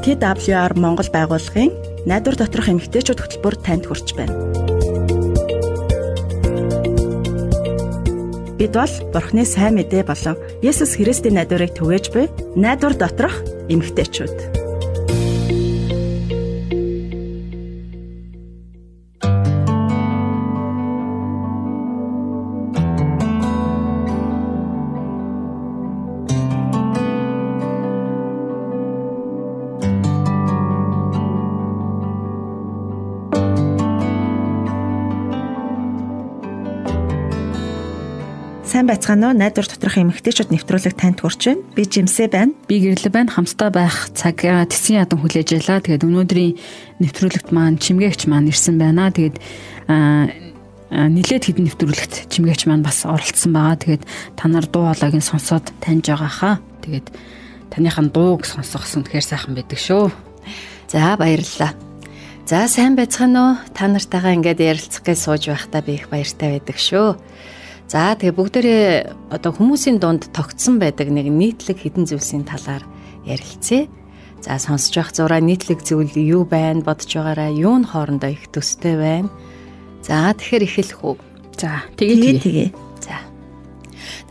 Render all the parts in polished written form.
TWR Монгол байгууллагын найдвар доторх эмэгтэйчүүд хөтөлбөр танд хүрч байна. Бид бол Бурхны сайн мэдээ болон Есүс Христийн найдварыг түгээж буй найдвар доторх эмэгтэйчүүд. Сайн байцгаана уу? Найдвар доторх эмэгтэйчүүд нэвтрүүлэг танд хүрч байна. Би Жимсээ байна. Би Гэрлэ байна. Хамтдаа байх цаг тэсгийн ядан хүлээж байлаа. Тэгээд өнөөдрийн нэвтрүүлэгт маань чимгээгч маань ирсэн байна. Тэгээд нилээд хэдэн нэвтрүүлэгт чимгээгч маань бас оролцсон байгаа. Тэгээд та нар дуу хоолойг нь сонсоод таньж байгаа хаа. Тэгээд таныхын дууг сонсох үнэхээр сайхан байдаг шүү. За баярлалаа. За сайн байцгаана уу? Та нартайгаа ингээд ярилцах гэж сууж байхдаа би их баяртай байдаг шүү. За тэгээ бүгдээрээ одоо хүмүүсийн дунд тогтсон байдаг нэг нийтлэг хэдэн зүйлсийн талаар ярилцъя. За сонсож байх зураа нийтлэг зүйл юу байна бодож байгаараа юу н хоорондоо их төстэй байна. За тэгэхээр эхэлэх үү. За тэгээ. За.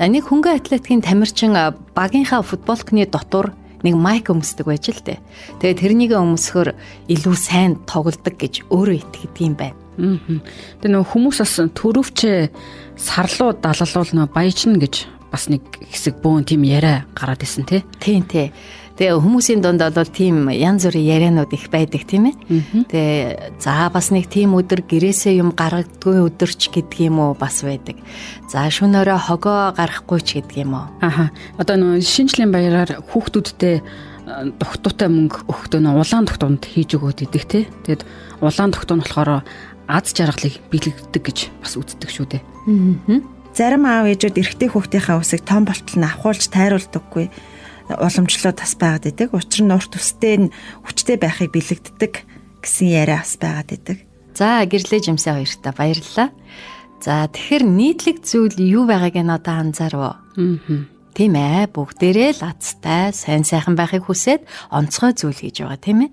Нэг хөнгөн атлетикийн тамирчин багийнхаа футболкны дотор нэг майк өмсдөг байж л дээ. Тэгээ тэрнийг өмсөхөр илүү сайн тоглодог гэж өөрөө итгэдэг юм байна. Тэгээ нөө хүмүүс бас төрөвчөө сарлуу далалуул нөө баяжна гэж бас нэг хэсэг бөөн тийм яриа гараад исэн тий. Тийм. Тэгээ хүмүүсийн дунд бол тийм янз бүрийн ярианууд их байдаг тийм ээ. Тэгээ за бас нэг тийм өдөр гэрээсээ юм гаргадгүй өдөрч гэдэг юм уу бас байдаг. За шөнөөрөө хогоо гарахгүй ч гэдэг юм уу. Одоо нөө шинжлэлийн баяраар хүүхдүүдтэй дугтуутай мөнгө өгөхдөө нөө улаан дугтуунд хийж өгөөд идэг тий. Тэгэд улаан дугтуу нь болохоор аз жаргалыг бэлэгддэг гэж бас үздэг шүү дээ. Зарим аав ээжүүд эрэгтэй хүүхдийнхээ үсийг том болтол нь авахулж тайруулдаггүй уламжлалт бас байгаад идэг. Учир нь урт үстэй нь хүчтэй байхыг бэлэгддэг гэсэн яриа бас байгаад идэг. За гэрлээ Жимсээ хоёртаа баярлалаа. За тэгэхээр нийтлэг зүйл юу байгааг нь одоо анзаарав. Тийм ээ, бүгдээрээ л азтай, сайн сайхан байхыг хүсээд онцгой зүйл хийж байгаа тийм ээ.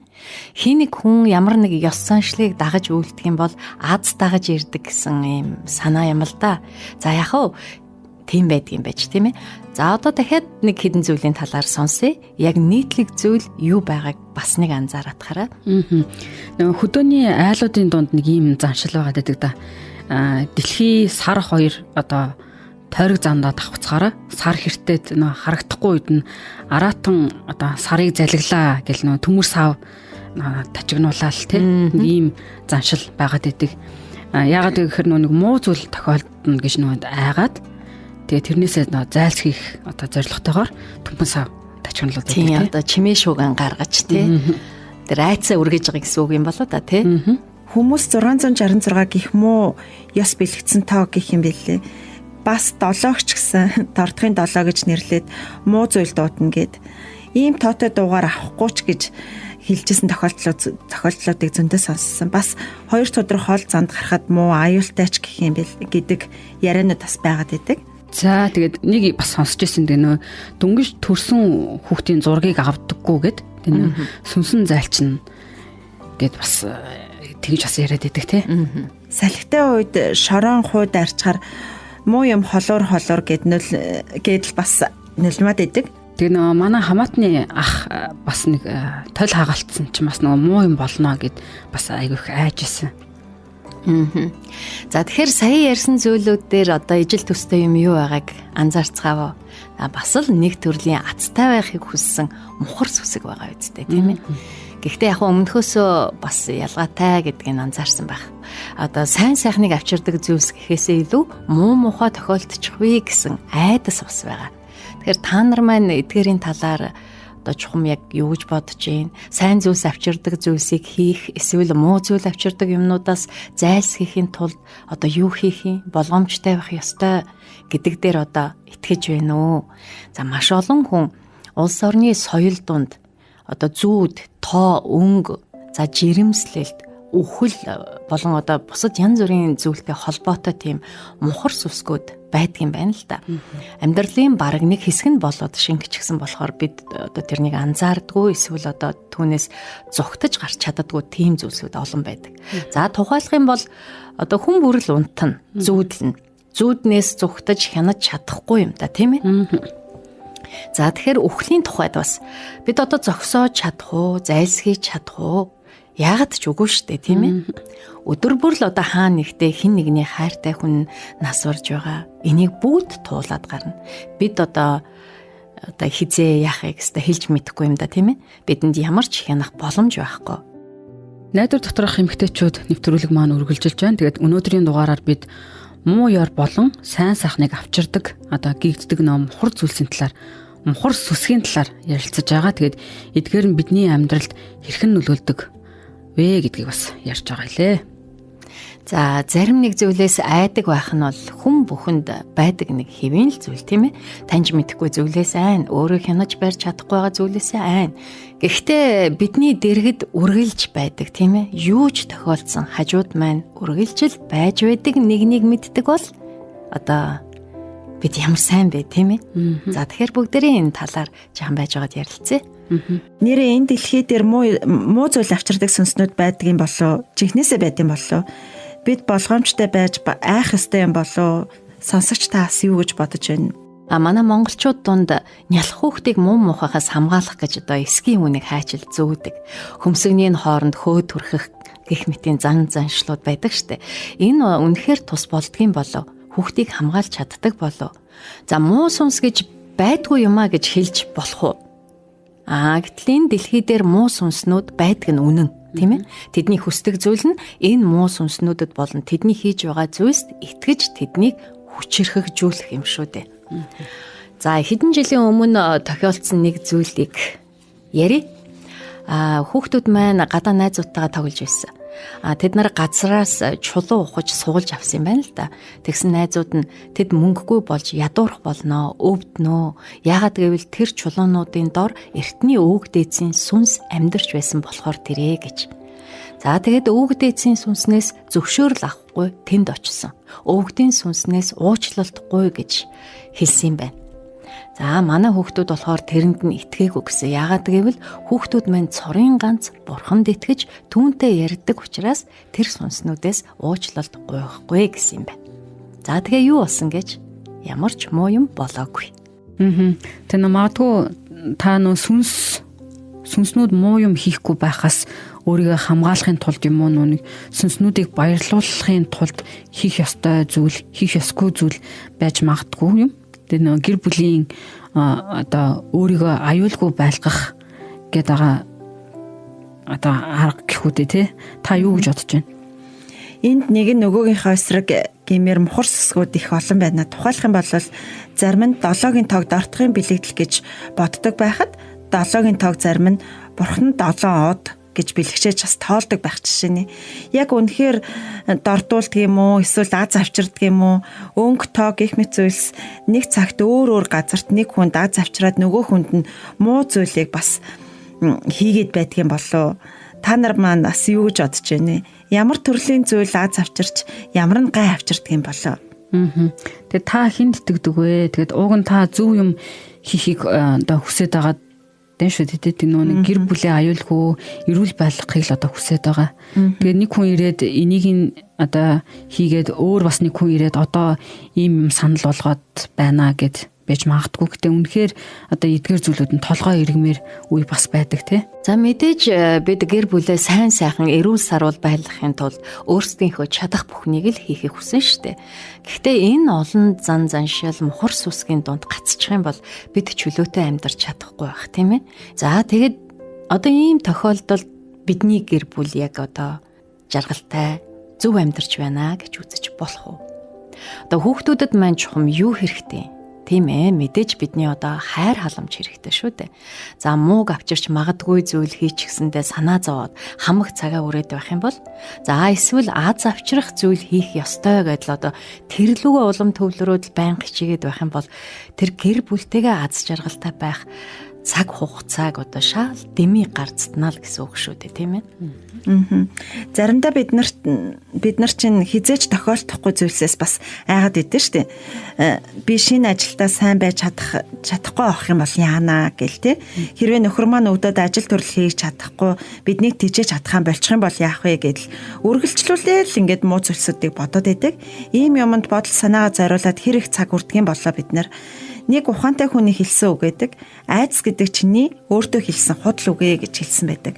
Хин нэг хүн ямар нэг ёс заншлыг дагаж үйлдэх юм бол аз дагаж ирдэг гэсэн юм санаа юм л да. За яг хөө тийм байдаг юм байж тийм ээ. За одоо дахиад нэг хэдэн зүйлийн талаар сонсъё. Яг нийтлэг зүйл юу байгааг бас нэг анзаараад хараа. Нөгөө хөдөөний айлуудын дунд нэг юм заншил байгаа гэдэг да. Дэлхий сар хоёр одоо тойрог зандаа давхцгаараа сар хэртэд нөө харагдахгүй үед нь араатан одоо сарыг залглаа гэл нөө төмөр сав тажигнуулаад тийм ийм заншил байгаад идэг. Яагаад гэхээр нэг муу зүйл тохиолдно гэж нөө айгаад тэгээ тэрнээсээ зайлсхийх одоо зорилготойгоор төмөр сав тажигнуулаад идэг. Тийм одоо чимээ шууган гаргаж тий. Тэр айцаа үргэж байгаа гэсэн үг юм болоо да тий. Хүмүүс 666 гих муу ёс бэлэгдсэн тоо гэх юм бэлээ. Бас 7-ч гэсэн дордохын 7 гэж нэрлээд муу зүйл дуудана гэд ийм тоотой дуугаар авахгүй ч гэж хэлжсэн тохиолдлуудыг зөндөө сонссон. Бас хоёр төдрөх хол занд гарахад муу аюултай ч гэх юм бэл гэдэг яриануд бас байгаад идэг. За тэгээд нэг бас сонсч ирсэн нөө дөнгөж төрсөн хүүхдийн зургийг авдаггүй гэд тэр сүнсэн зайлчна гэд бас тэгж бас яриад идэг тий. Салхитай үед шорон хууд арчхаар муу юм холуур гэдэл бас нөлмөд идэг. Тэгээ нөгөө манай хамаатны ах бас нэг тойл хагаалтсан ч бас нөгөө муу юм болно гэд бас айгүйх айж исэн. За тэгэхээр сая ярьсан зүйлүүд дээр одоо ижил төстэй юм юу байгааг анзаарцгаав. Бас л нэг төрлийн азтай байхыг хүссэн мухар сүсэг байгаа үстэй тийм ээ. Гэхдээ яг өмнөхөөсөө бас ялгаатай гэдгийг анзаарсан байх. Одоо сайн сайхныг авчирдаг зүйлс гэхээсээ илүү муу мухай тохиолдчихвээ гэсэн айдас бас байгаа. Тэгэхээр та нар маань эдгээрийн талаар одоо чухам яг юу гэж бодож байна? Сайн зүйлс авчирдаг зүйлсийг хийх, эсвэл муу зүйл авчирдаг юмнуудаас зайлсхийхийн тулд одоо юу хийх юм? Болгоомжтой байх ёстой гэдэг дээр одоо итгэж байна уу? За маш олон хүн улс орны соёл дунд одоо зүүд, тоо, өнгө, за жирэмслэлт, үхэл болон одоо бусад янз бүрийн зүйлтэй холбоотой тийм мухар сүсгүүд байдгийн байна л да. Амьдралын бараг нэг хэсэг нь болоод шингэчихсэн болохоор бид одоо тэрнийг анзаардгүй эсвэл одоо түүнээс зүгтэж гарч чаддаггүй тийм зүйлсүүд олон байдаг. За тухайлах юм бол одоо хүн бүрэл унтна, зүүдлэн. Зүүднээс зүгтэж хянаж чадахгүй юм да, тийм ээ? За тэгэхээр үхлийн тухайд бас бид одоо зогсоож чадах уу, зайлсхийж чадах уу? Яагаад ч үгүй шүү дээ, тийм ээ? Өдөр бүр л одоо хаана нэгтээ хин нэгний хайртай хүн нас урж байгаа. Энийг бүгд туулаад гарна. Бид одоо хизээ яахыг хэвээр хэлж мэдэхгүй юм да, тийм ээ? Бидэнд ямар ч хянах боломж байхгүй. Найдвар доторх эмэгтэйчүүд нэвтрүүлэг маань үргэлжилж байна. Тэгээд өнөөдрийн дугаараар бид муу яр болон сайн сайхныг авчирдаг, одоо гэгддэг ном мухар зүйлсийн талаар, мухар сүсгийн талаар ярилцаж байгаа. Тэгээд эдгээр нь бидний амьдралд хэрхэн нөлөөлдөг вэ гэдгийг бас ярьж байгаа лээ. За зарим нэг зүйлээс айдаг байх нь бол хүн бүхэнд байдаг нэг хэвийн л зүйл, тийм ээ? Таньж мэдэхгүй зүйлээс айн, өөрөө хянаж барьж чадахгүй байгаа зүйлээс айн. Гэхдээ бидний дэргэд үргэлж байдаг, тийм ээ? Юу ч тохиолдсон хажууд маань үргэлжил байж байдаг нэг мэддэг бол одоо бид ямар сайн бэ, тийм ээ? За тэгэхээр бүгдээрээ энэ талаар жахан байж байгаад ярилцъя. Нэрээ энэ дэлхий дээр муу зүйл авчирдаг сүнснүүд байдгийн болоо, жинхнээсээ байдсан болоо. Бид болгоомжтой байж айх ёстой юм болоо. Сонсогч таас юу гэж бодож байна? Манай монголчууд дунд нялх хүүхдийг муу мухахаас хамгаалах гэж одоо эсгийн үнийг хайчил зөөдөг. Хөмсгний хооронд хөөд түрхэх гэх мэтийн заншлууд байдаг штэ. Энэ үнэхээр тус болдгийн болоо. Хүүхдийг хамгаалж чаддаг болоо. За муу сүнс гэж байдгүй юмаа гэж хэлж болох уу? Гэтэл энэ дэлхий дээр муу сүнснүүд байдаг нь үнэн, тийм ээ? Тэдний хүсдэг зүйл нь энэ муу сүнснүүдэд болон тэдний хийж байгаа зүйлс итгэж тэднийг хүчрхэгжүүлэх юм шүү дээ. За хэдэн жилийн өмнө тохиолдсон нэг зүйлийг ярив. Хүүхдүүд маань гадаа найзуудтайгаа тоглож байсан. Тэд нар газраас чулуу ухаж суулж авсан юм байна л да. Тэгсэн найзууд нь тэд мөнгөгүй болж ядуурах болноо, өвднөө. Яагаад гэвэл тэр чулуунуудын дор эртний өвөг дээдсийн сүнс амьдарч байсан болохоор тэрэ гэж. За тэгээд өвөг дээдсийн сүнснээс зөвшөөрөл авахгүй тэнд очсон. Өвгдийн сүнснээс уучлалтгүй гэж хэлсэн юм байна. За манай хүүхдүүд болохоор тэрэнд нь итгээгүй гэсэн. Яагаад гэвэл хүүхдүүд маань цорын ганц бурханд итгэж түүнтэй ярьдаг учраас тэр сүнснүүдээс уучлалт гуйхгүй гэсэн юм байна. За тэгээ юу болсон гэж ямар ч муу юм болоогүй. Тэр магадгүй та нөө сүнснүүд муу юм хийхгүй байхаас өөрийгөө хамгаалахын тулд юм уу нүг сүнснүүдийг баярлуулахын тулд хийх ёстой зүйл, хийх ёсгүй зүйл байж магадгүй юм. Тэр нэг гэр бүлийн одоо өөрийгөө аюулгүй байлгах гэдэг одоо арга гэхүүдээ тий. Та юу гэж бодож байна? Энд нэг нь нөгөөгийнхөө эсрэг гэмээр мухар сүсгүүд их олон байна. Тухайлах юм бол зарим нь 7-гийн тоог дортохын бэлэгдэл гэж боддог байхад 7-гийн тоог зарим нь бурханд 7 од гэж бэлгчээж бас тоолдог байх жишээ нь. Яг үнэхээр дордуулдаг юм уу, эсвэл аз авчирдаг юм уу? Өнгө тоо гэх мэт зүйлс нэг цагт өөр газарт нэг хүнд аз авчираад нөгөө хүнд нь муу зүйлийг бас хийгээд байдаг юм болоо. Та нар маань бас юу гэж бодож байна? Ямар төрлийн зүйл аз авчирч, ямар нь гай авчирдаг юм болоо? Тэгээ та хинд итгэдэг вэ? Тэгээд уг нь та зөв юм хийхийг одоо хүсэж байгаа тэн шүү дээ. Нэг гэр бүлийн аюулгүй эрүүл байлгахыг л одоо хүсэж байгаа. Тэгээд нэг хүн ирээд энийг нь одоо хийгээд өөр бас нэг хүн ирээд одоо ийм юм санал болгоод байна гэд байж магадгүй. Гэтэ үнэхээр одоо эдгээр зүйлүүд нь толгой иргмээр үе бас байдаг тий. За мэдээж бид гэр бүлээ сайн сайхан эрүүл сарвал байлгахын тулд өөрсдийнхөө чадах бүхнийг л хийхийг хүсэн штэ. Гэхдээ энэ олон заншил мухар сүсгийн дунд гацчих юм бол бид чөлөөтэй амьдарч чадахгүй байх тийм ээ. За тэгээд одоо ийм тохиолдолд бидний гэр бүл яг одоо жаргалтай зөв амьдарч байна гэж үзэж болох уу? Одоо хүүхдүүдэд маань чухам юу хэрэгтэй? Тийм ээ, мэдээж бидний одоо хайр халамж хэрэгтэй шүү дээ. За мууг авчирч магадгүй зүйл хийчихсэндээ санаа зовоод хамаг цагаа өрөөд байх юм бол за эсвэл аз авчрах зүйл хийх ёстой гэдэл одоо тэр лүгөө улам төвлөрөөд байнга хичээгээд байх юм бол тэр гэр бүлтэйгээ аз жаргалтай байх цаг хугацааг одоо шал дэмий гарцтнаа л гэсэн үг шүү дээ, тийм ээ. Заримдаа бид нар чинь хизээж тохиолдохгүй зүйлсээс бас айгаад идэв шүү дээ. Би шинэ ажилдаа сайн байж чадахгүй авах юм бол яана гэл те. Хэрвээ нөхөр маань өгдөөд ажил төрөл хийж чадахгүй биднийг тижээж чадах юм болчих юм бол яах вэ гэдэл үргэлжлүүлээл ингээд муу зүйлсүүдийг бодоод идэг. Ийм юмд бодол санаагаа зориулаад хэр их цаг үрдэх юм болоо бид нар нэг ухаантай хүний хэлсэн үг гэдэг айдас гэдэг чиний өөртөө хэлсэн худал үгэ гэж хэлсэн байдаг.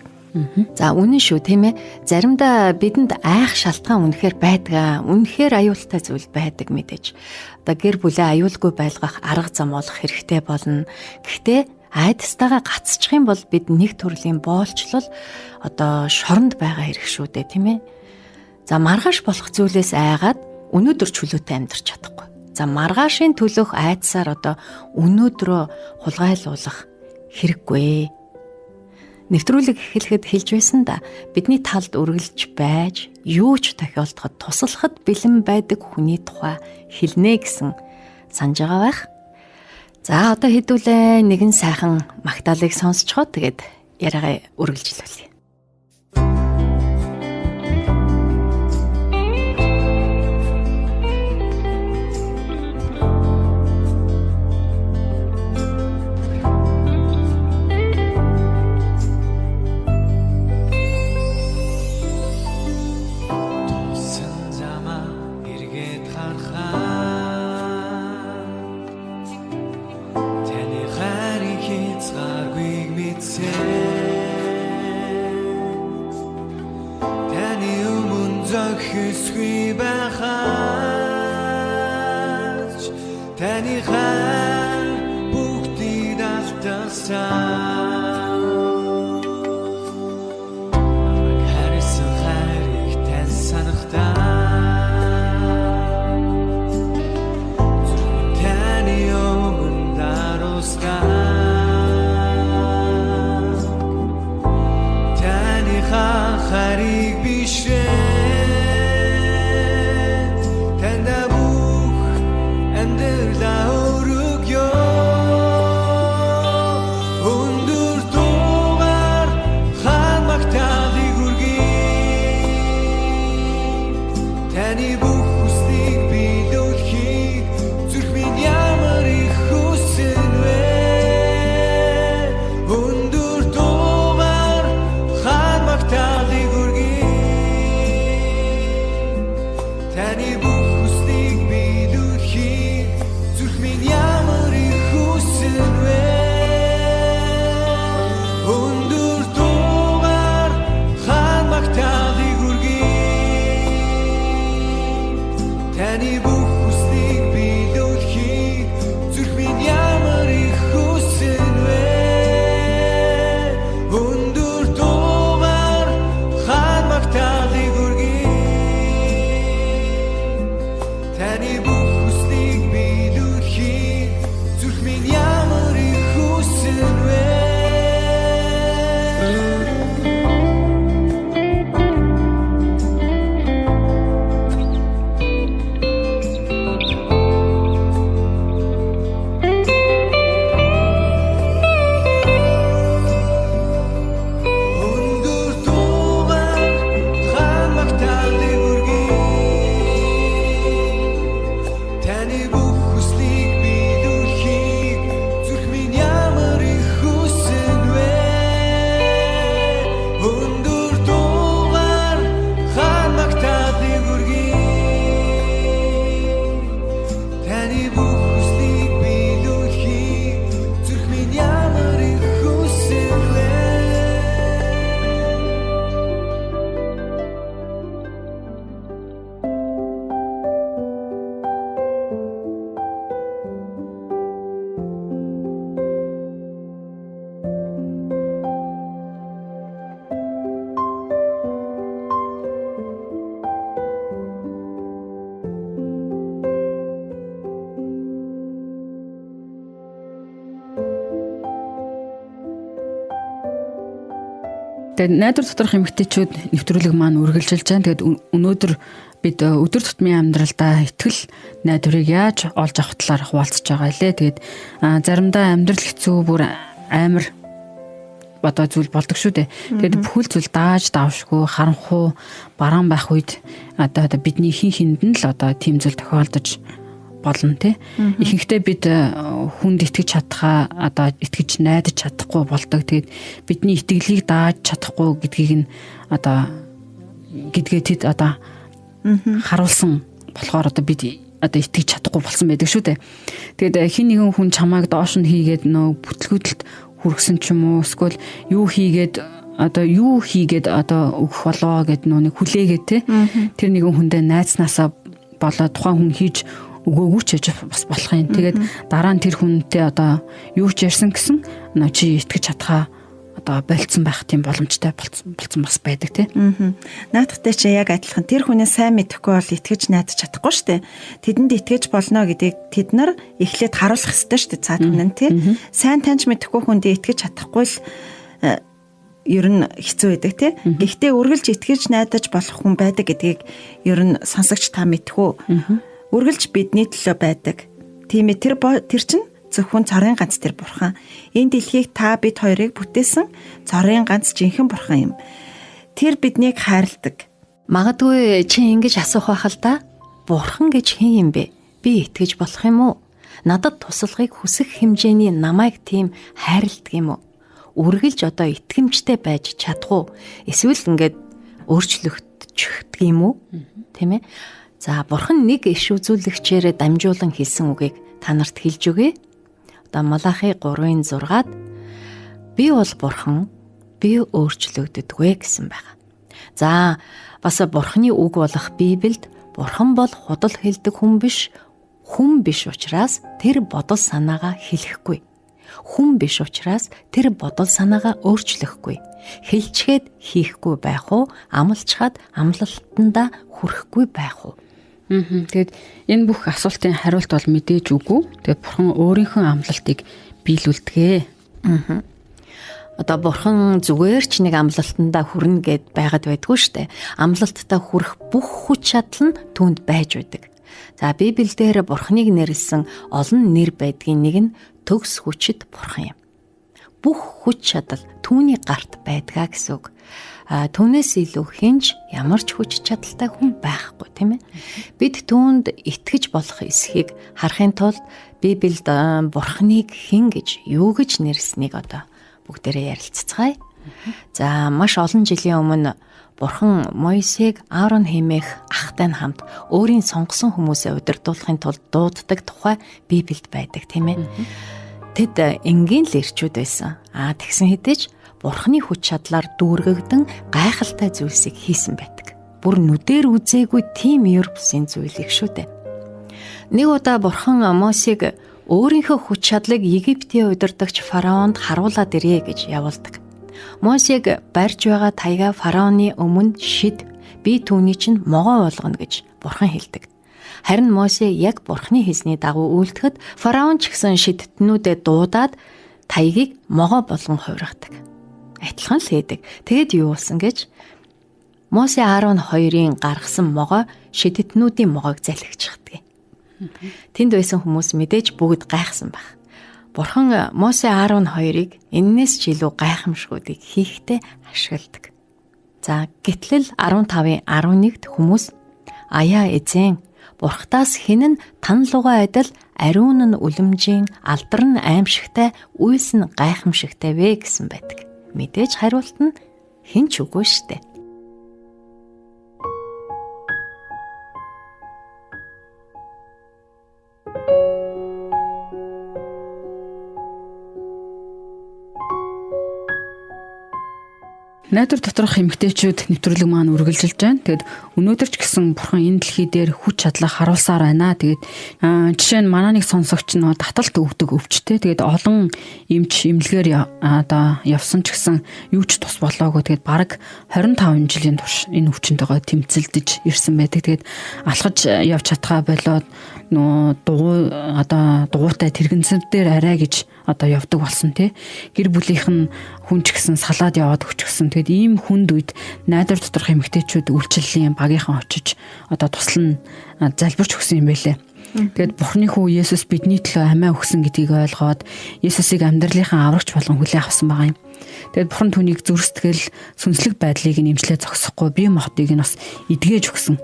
За үнэн шүү, тийм ээ. Заримдаа бидэнд айх шалтгаан үнэхээр байдаг. Үнэхээр аюултай зүйл байдаг мэдээж. Одоо гэр бүлээ аюулгүй байлгах арга зам олох хэрэгтэй болно. Гэхдээ айдастайгаа гацчих юм бол бид нэг төрлийн боолчлол одоо шоронд байгаа хэрэг шүү дээ, тийм ээ. За маргааш болох зүйлээс айгаад өнөөдөр чөлөөтэй амьдрч чадахгүй. За маргаашийн төлөх айдсаар одоо өнөөдрөө хулгайлуулах хэрэггүй. Нэвтрүүлэг эхлэхэд хэлж байсан да бидний талд үргэлж байж юу ч тохиолдоход туслахад бэлэн байдаг хүний тухай хэлнэ гэсэн санаж байгаа байх. За одоо хэдүүлээ нэгэн сайхан магтаалыг сонсцгоо тэгээд яриагаа үргэлжлүүлье. Хүсгүй байхаач таны хан бүгдийг алдсан амаг харсан хайрыг тань санахтаа таны өмнө даруусган таны хан хайрыг бишрээ Тэгээд найдвар доторх эмэгтэйчүүд нэвтрүүлэг маань үргэлжилж байна. Тэгээд өнөөдөр бид өдөр тутмын амьдралдаа итгэл найдварыг яаж олж авах талаар хуваалцж байгаа лээ. Тэгээд заримдаа амьдрал хэцүү бүр амар одоо зүйл болдог шүү дээ. Тэгээд бүхэл зүйл дааж давшгүй харанхуу бараан байх үед одоо бидний хин хинд нь л одоо тийм зүйл тохиолдож болно тий. Ихэнхдээ бид хүнд итгэж чадхаа одоо итгэж найдаж чадахгүй болдог. Тэгээд бидний итгэлийг дааж чадахгүй гэдгийг нь одоо гэдгээ тэд одоо харуулсан болохоор одоо бид одоо итгэж чадахгүй болсон байдаг шүү дээ. Тэгээд хин нэгэн хүн чамайг доош нь хийгээд нөө бүтлгүүтэлд хүргэсэн ч юм уу эсвэл юу хийгээд одоо өгөх болоо гэд нөө нэг хүлээгээд те тэр нэгэн хүндээ найзнасаа болоо тухайн хүн хийж өгөөгүй ч гэж бас болох юм. Тэгээд дараа нь тэр хүнтэй одоо юу ч ярьсан гэсэн чи итгэж чадхаа одоо болцсон байх тийм боломжтой болцсон бас байдаг тий. Наадахтай чи яг адилхан тэр хүнээ сайн мэдэхгүй бол итгэж найдаж чадахгүй штэ. Тэдэнд итгэж болно гэдгийг тэд нар эхлээд харуулах хэрэгтэй штэ цаад хүн нь тий. Сайн таньж мэдэхгүй хүндээ итгэж чадахгүй л ер нь хэцүү байдаг тий. Гэхдээ үргэлж итгэж найдаж болох хүн байдаг гэдгийг ер нь сонсогч та мэдхүү. Үргэлж бидний төлөө байдаг. Тийм ээ тэр чинь зөвхөн цорын ганц тэр бурхан. Энэ дэлхийг та бид хоёрыг бүтээсэн цорын ганц жинхэнэ бурхан юм. Тэр биднийг хайрладаг. Магадгүй чи ингэж асуух байх л да. Бурхан гэж хэн юм бэ? Би итгэж болох юм уу? Надад туслахыг хүсэх хэмжээний намайг тийм хайрладаг юм уу? Үргэлж одоо итгэмжтэй байж чадах уу? Эсвэл ингээд өөрчлөгдчих юм уу? Тийм ээ. За бурхан нэг иш үзүүлэгчээр дамжуулан хэлсэн үгийг та нарт хэлж өгье. Одоо Малахи 3:6-ад би бол бурхан, би өөрчлөгддөггүй гэсэн байна. За бас бурханы үг болох Библиэд бурхан бол худал хэлдэг хүн биш учраас тэр бодол санаагаа хэлэхгүй. Хүн биш учраас тэр бодол санаагаа өөрчлөхгүй. Хэлчгээд хийхгүй байх уу? Амлчхад амлалтандаа хүрэхгүй байх уу? Тэгээд энэ бүх асуултын хариулт бол мэдээж үгүй. Тэгээд бурхан өөрийнхөө амлалтыг биелүүлдэгэ. Одоо бурхан зүгээр ч нэг амлалтандаа хүрнэ гэд байгаад байдгүй штэ. Амлалтандаа хүрэх бүх хүч чадал нь түүнд байж байдаг. За Библиэлд бурханыг нэрлсэн олон нэр байдгийн нэг нь төгс хүчит бурхан юм. Бүх хүч чадал түүний гарт байдгаа гэсэн үг. Түүнээс илүү хинж ямар ч хүч чадалтай хүн байхгүй тийм ээ. Бид түүнд итгэж болох эсхийг харахын тулд Библиэд бурханыг хэн гэж юу гэж нэрлсэнийг одоо бүгдээрээ ярилццгаая. За маш олон жилийн өмнө бурхан Мойсег Аарон хэмээх ахтай нь хамт өөрийн сонгосон хүмүүсээ удирдуулахын тулд дууддаг тухай Библиэд байдаг тийм ээ. Тэд энгийн л ирчүүд байсан. Тэгсэн хэдий бурханы хүч чадлаар дүүргэгдэн гайхалтай зүйлсийг хийсэн байдаг. Бүр нүдээр үзээгүй тийм ёр бусын зүйлийг шүү дээ. Нэг удаа бурхан Мосег өөрийнхөө хүч чадлыг Египтийн удирдагч фараонд харуулад ирье гэж явуулдаг. Мосег барьж байгаа таяга фараоны өмнө шид, би түүний чинь могоо болгоно гэж бурхан хэлдэг. Харин Мосе яг бурханы хэлсний дагуу үйлдэхэд фараон ч гэсэн шидтнүүдэд дуудаад таягийг могоо болгон хувиргадаг. Адилхан л хийдэг. Тэгэд юу болсон гэж Мосе Аарон хоёрын гаргасан могоо шидтнүүдийн могоог залхичихдаг. Тэнд байсан хүмүүс мэдээж бүгд гайхсан баг. Бурхан Мосе Аарон хоёрыг эннээс ч илүү гайхамшгуудыг хийхдээ ашигладаг. За гэтэл 15:11-д хүмүүс аяа эзэн бурхтаас хэн нь танлуугаа адил ариун нь үлэмжийн алдар нь аимшигтай үйлс нь гайхамшигтай вэ гэсэн байдаг. Мэдээж хариулт нь хэн ч үгүй штэ. Найдвар доторх эмгтээчүүд нэвтрүүлэг маань үргэлжилж байна. Тэгэд өнөөдөр ч гэсэн бурхан энэ дэлхий дээр хүч чадлаа харуулсаар байна. Тэгээд жишээ нь манай нэг сонсогч нь таталт өгдөг өвчтэй. Тэгээд олон эмч эмнэлгээр одоо явсан ч гэсэн юу ч тус болоогүй. Тэгээд бараг 25 жилийн турш энэ өвчнөйгөө тэмцэлдэж ирсэн байдаг. Тэгээд алхаж явж чадхаа болоод дугуйтай тэрэгэнцэн дээр арай гэж одоо явдаг болсон тий. Гэр бүлийнх нь хүн ч гэсэн салаад яваад өчгсөн. Тэгэд ийм хүнд үед найдвар доторх эмэгтэйчүүд үйлчлэлийн багийнхан очиж одоо туслан залбирч өгсөн юм байлээ. Тэгээд Бурхны хүү Есүс бидний төлөө амиа өгсөн гэдгийг ойлгоод Есүсийг амьдралынхаа аврагч болгон хүлээн авсан байгаа юм. Тэгээд Бурхан түүнийг зүрстгэл, сүнслэг байдлыг нэмжлээ зогсохгүй бие махбодыг нь бас эдгэж өгсөн.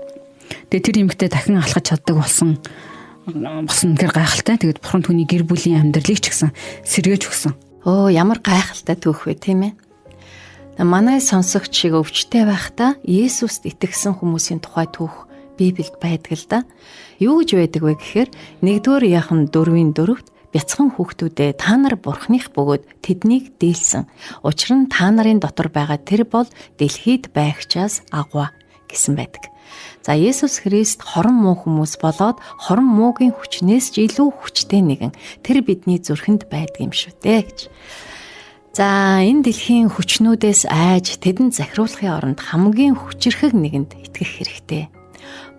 Тэгээд тэр эмэгтэй дахин алхаж чаддаг болсон үнэхээр гайхалтай. Тэгээд Бурхан түүний гэр бүлийн амьдралыг ч гэсэн сэргээж өгсөн. Оо, ямар гайхалтай түүх вэ, тийм ээ. Манай сонсогч шиг өвчтэй байхдаа Есүст итгэсэн хүмүүсийн тухай түүх Библиэд байдаг л да. Юу гэж байдаг вэ гэхээр 1-р Иохан 4:4-т бяцхан хүүхдүүдээ та нар Бурханых бөгөөд тэднийг дээлсэн. Учир нь та нарын дотор байгаа тэр бол дэлхийд байгчаас агуу гэсэн байдаг. За Есүс Христ хорон муу хүмүүс болоод хорон муугийн хүчнээс ч илүү хүчтэй нэгэн тэр бидний зүрхэнд байдаг юм шүү дээ гэж. За энэ дэлхийн хүчнүүдээс айж тэдэнд захируулахын оронд хамгийн хүчирхэг нэгэнд итгэх хэрэгтэй.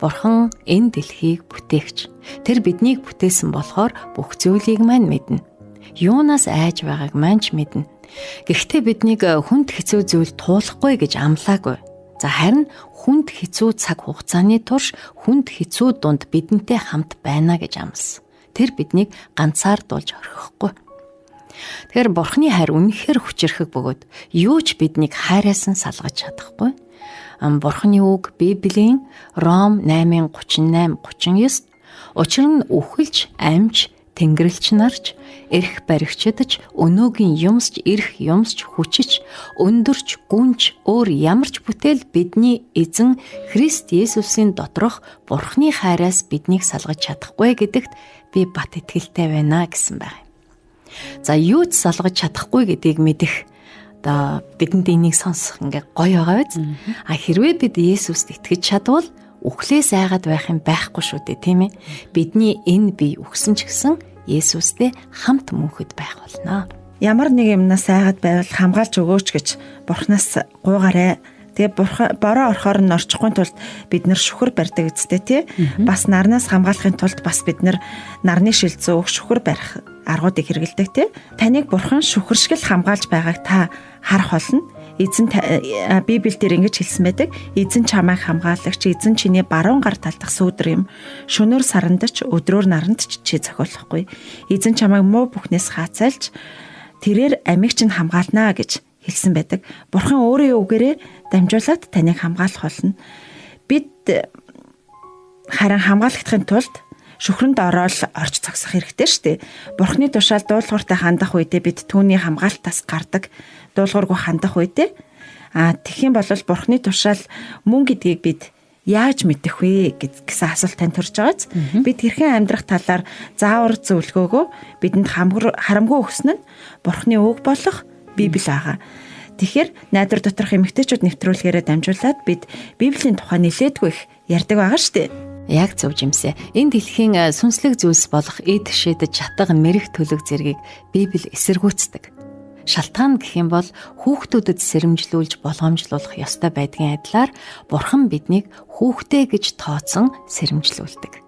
Бурхан энэ дэлхийг бүтээгч. Тэр биднийг бүтээсэн болохоор бүх зүйлийг маань мэднэ. Юунаас айж байгааг маань ч мэднэ. Гэхдээ биднийг хүнд хэцүү зүйл туулахгүй гэж амлаагүй. За харин хүнд хэцүү цаг хугацааны турш хүнд хэцүү дунд бидэнтэй хамт байна гэж амласан. Тэр биднийг ганцаардуулж орхихгүй. Тэгэхээр Бурханы хайр үнэхээр хүчирхэг бөгөөд юу ч биднийг хайраас нь салгаж чадахгүй. Бурханы үг Библийн Ром 8:38-39 учир нь үхэлж, амьж, тэнгэрлэгч нарч, эрх баригчдаж, өнөөгийн юмсч, эрх юмсч, хүчич, өндөрч, гүнж, өөр ямар ч бүтээл бидний эзэн Христ Есүсийн доторх Бурханы хайраас биднийг салгаж чадахгүй гэдэгт би бат итгэлтэй байна гэсэн байна. За юу ч салгаж чадахгүй гэдгийг мэдэх одоо бидэнд энийг сонсох ингээ гоё байгаа биз? Хэрвээ бид Есүст итгэж чадвал үхлээс айгаад байх юм байхгүй шүү дээ, тийм ээ. Бидний энэ бие үхсэн ч гэсэн Есүстэй хамт мөнхөд байх болно. Ямар нэг юмнаас айгаад байвал хамгаалж өгөөч гэж Бурханаас гуйгаарай. Тэгээ бороо орохоор нь орчихгүй тулд бид нар шүхэр барьдаг үсттэй тий. Бас нарнаас хамгаалахын тулд бас бид нар нарны шилзүү өөх шүхэр барих аргуудыг хэрэгэлдэг тий. Таныг Бурхан шүхэр шиг л хамгаалж байгааг та харах болно. Эзэн Библиэлд ингэж хэлсэн байдаг. Эзэн чамайг хамгаалагч, эзэн чиний баруун гар талдах сүүдэр юм. Шөнөөр сарандч, өдрөөр нарандч чи зохиолохгүй. Эзэн чамайг муу бүхнээс хаацайлж тэрээр амийг чинь хамгаалнаа гэж хэлсэн байдаг. Бурхан өөрийн үгээрээ дамжуулаад таныг хамгаалах болно. Бид харин хамгаалагдахын тулд шүхрэнд ороод орж цогсох хэрэгтэй шүү дээ. Бурханы тушаал дуулууртай хандах үедээ бид түүний хамгаалтаас гардаг. Дуулуургүй хандах үедээ тэгэх юм бол Бурханы тушаал мөн гэдгийг бид яаж мэдэх вэ гэсэн асуулт тань төрж байгааз. Бид хэрхэн амьдрах талаар заавар зөвлөгөөгөө бидэнд харамгүй өгсөн нь Бурханы үг болох Библи байгаа. Тэгэхээр найдвар доторх эмэгтэйчүүд нэвтрүүлгээрээ дамжуулаад бид Библийн тухай нэлээдгүй их ярьдаг байгаа шүү дээ. Яг зөв жимсэ. Энэ дэлхийн сүнслэг зүйлс болох эд шийдэж чатга мэрэг төлөг зэргийг Библи эсэргүүцдэг. Шалтгаан гэх юм бол хүүхдүүдэд сэрэмжлүүлж болгоомжлуулах ёстой байдгийн адилаар Бурхан биднийг хүүхдээ гэж тооцсон сэрэмжлүүлдэг.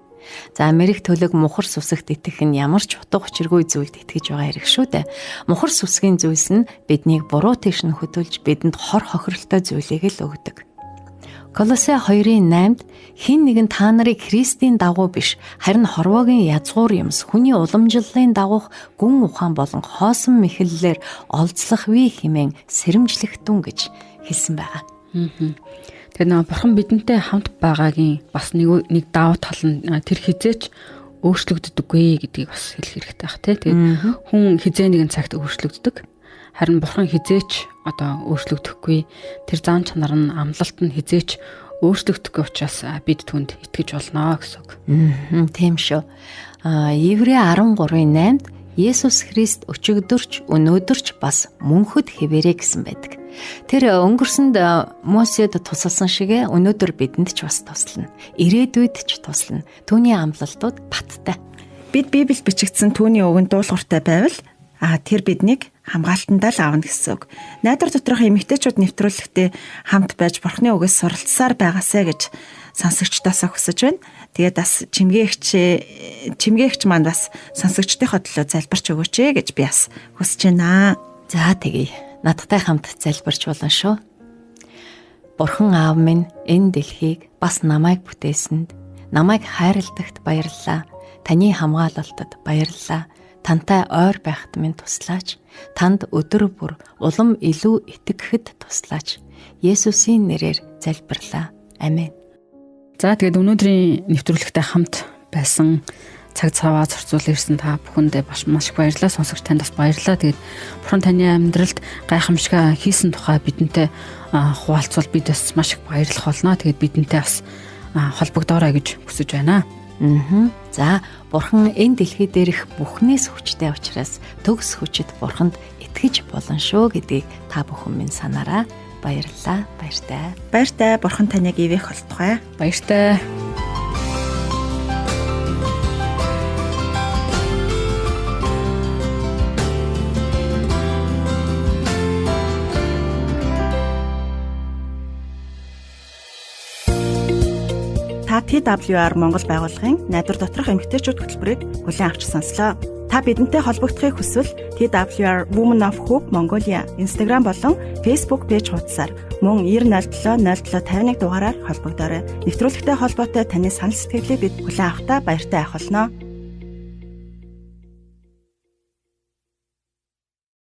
За мэрэг төлөг мухар сүсэгт итгэх нь ямар ч утга учиргүй зүйлд итгэж байгаа хэрэг шүү дээ. Мухар сүсгийн зүйлс нь биднийг буруу тийш нь хөдөлж бидэнд хор хохиролтой зүйлийг л өгдөг. Колосе 2:8-д хэн нэгэн та нарыг Христийн дагуу биш харин хорвоогийн язгуур юмс хүний уламжлалын дагуух гүн ухаан болон хоосон мэхэллээр олзлох вэ хэмээн сэрэмжлэхтүн гэж хэлсэн байгаа. Тэгээ Бурхан бидэнтэй хамт байгаагийн бас нэг давуу тал нь тэр хизээч өөрчлөгддөггүй гэдгийг бас хэлэх хэрэгтэй бах тий. Тэгээд хүн хизээ нэгэн цагт өөрчлөгддөг. Харин Бурхан хизээч одоо өөрчлөгдөхгүй. Тэр зан чанар нь амлалт нь хизээч өөрчлөгдөхгүй учраас бид түнд итгэж болно гэсэн үг. Тийм шүү. Еврей 13:8-д Есүс Христ өчигдөрч өнөөдөрч бас мөнхөд хэвээрээ гэсэн байдаг. Тэр өнгөрсөнд Мосед тусалсан шигэ өнөөдөр бидэнд ч бас туслана. Ирээдүйд ч туслана. Түүний амлалтууд баттай. Бид Библиэд бичигдсэн түүний үгэнд дуулууртай байвал тэр биднийг хамгаалтандаа л аавна гэсэн үг. Найдвар доторх эмэгтэйчүүд нэвтрүүлэгтээ хамт байж Бурханы үгээс суралцсаар байгаасай гэж сонсогчдоосоо хүсэж байна. Тэгээд бас чимгээгч маань бас сонсогчдынхоо төлөө залбирч өгөөч гэж би бас хүсэж байна. За тэгье. Надтай хамт залбирч болно шүү. Бурхан аав минь энэ дэлхийг бас намайг бүтээсэнд намайг хайрладагт баярлалаа. Таны хамгаалалтад баярлалаа. Тантай ойр байхад минь туслаач. Танд өдөр бүр улам илүү итгэхэд туслаач. Есүсийн нэрээр залбирлаа. Амен. За тэгээд өнөөдрийн нэвтрүүлэгтээ хамт байсан цаг цаваа зарцуулж ирсэн та бүхэндээ маш их баярлалаа. Сонсогч танд бас баярлалаа. Тэгээд Бурхан таны амьдралд гайхамшиг хийсэн тухай бидэнтэй хуваалцвал бид бас маш их баярлах болно. Тэгээд бидэнтэй бас холбогдоорой гэж хүсэж байна. За, Бурхан энэ дэлхий дээрх бүхнээс хүчтэй учраас төгс хүчит Бурханд итгэж болно шүү гэдгийг та бүхэн минь санаарай. Баярлалаа. Баяртай. Баяртай. Бурхан таныг ивэх болтугай. Баяртай. Та TWR Монгол байгууллагын найдвар доторх эмэгтэйчүүд хөтөлбөрийг хүлээн авч сонслоо. Та бидэнтэй холбогдохыг хүсвэл TWR Women of Hope Mongolia Instagram болон Facebook пэйж хуудасаар мөн 9070751 дугаараар холбогдоорой. Нэвтрүүлэгтэй холбоотой таны санал сэтгэлийг бид хүлээн авахдаа баяртай байх болно.